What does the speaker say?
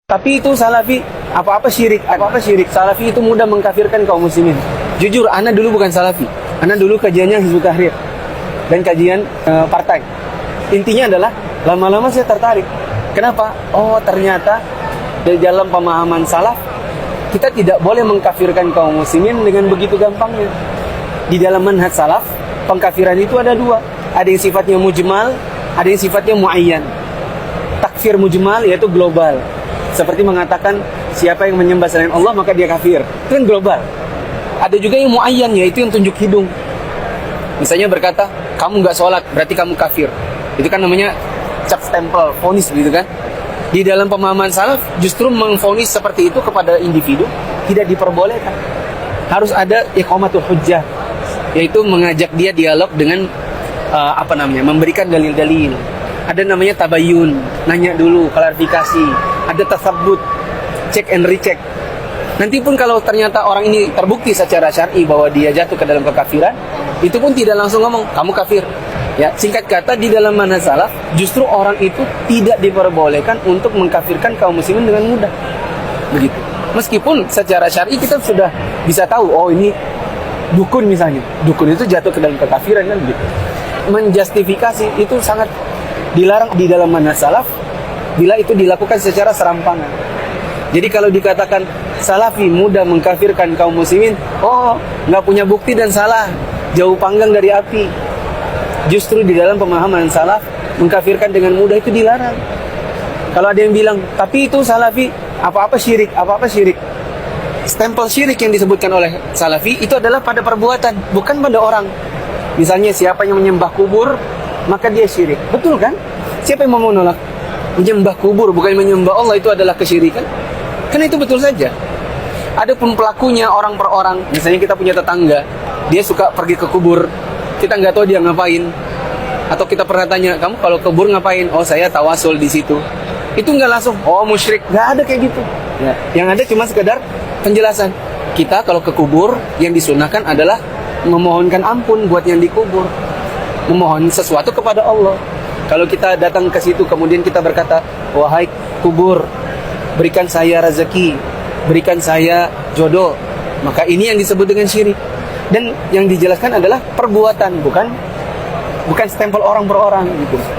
Tapi itu Salafi, apa-apa syirik. Salafi itu mudah mengkafirkan kaum muslimin. Jujur, ana dulu bukan Salafi. Ana dulu kajiannya Hizbut Tahrir dan kajian partai. Intinya adalah lama-lama saya tertarik. Kenapa? Oh, ternyata di dalam pemahaman salaf kita tidak boleh mengkafirkan kaum muslimin dengan begitu gampangnya. Di dalam manhaj salaf, pengkafiran itu ada dua. Ada yang sifatnya mujmal, ada yang sifatnya muayyan. Takfir mujmal yaitu global. Seperti mengatakan siapa yang menyembah selain Allah maka dia kafir. Itu kan global. Ada juga yang muayyan, yaitu yang tunjuk hidung. Misalnya berkata, kamu nggak sholat berarti kamu kafir. Itu kan namanya cap stempel, vonis gitu kan. Di dalam pemahaman salaf justru mengvonis seperti itu kepada individu tidak diperbolehkan. Harus ada iqamatul hujjah, yaitu mengajak dia dialog dengan memberikan dalil-dalil. Ada namanya tabayyun, nanya dulu, klarifikasi. Ada tasabbut, check and recheck. Nanti pun kalau ternyata orang ini terbukti secara syar'i bahwa dia jatuh ke dalam kekafiran, itu pun tidak langsung ngomong kamu kafir. Ya, singkat kata di dalam manhaj salaf justru orang itu tidak diperbolehkan untuk mengkafirkan kaum muslimin dengan mudah. Begitu. Meskipun secara syar'i kita sudah bisa tahu, oh ini dukun misalnya. Dukun itu jatuh ke dalam kekafiran kan begitu. Menjustifikasi itu sangat dilarang di dalam manhaj salaf bila itu dilakukan secara serampangan. Jadi kalau dikatakan Salafi mudah mengkafirkan kaum muslimin, oh nggak punya bukti dan salah, jauh panggang dari api. Justru di dalam pemahaman salaf mengkafirkan dengan mudah itu dilarang. Kalau ada yang bilang, tapi itu Salafi apa-apa syirik. Stempel syirik yang disebutkan oleh Salafi itu adalah pada perbuatan, bukan pada orang. Misalnya siapa yang menyembah kubur maka dia syirik. Betul kan? Siapa yang mau menolak? Menyembah kubur bukan menyembah Allah itu adalah kesyirikan. Karena itu betul saja. Adapun pelakunya orang per orang, misalnya kita punya tetangga, dia suka pergi ke kubur, kita nggak tahu dia ngapain, atau kita pernah tanya, kamu kalau ke kubur ngapain? Oh saya tawasul di situ. Itu nggak langsung, oh musyrik, nggak ada kayak gitu. Ya, yang ada cuma sekedar penjelasan. Kita kalau ke kubur yang disunahkan adalah memohonkan ampun buat yang dikubur, memohon sesuatu kepada Allah. Kalau kita datang ke situ kemudian kita berkata, wahai kubur, berikan saya rezeki, berikan saya jodoh, maka ini yang disebut dengan syirik. Dan yang dijelaskan adalah perbuatan, bukan stempel orang per orang gitu.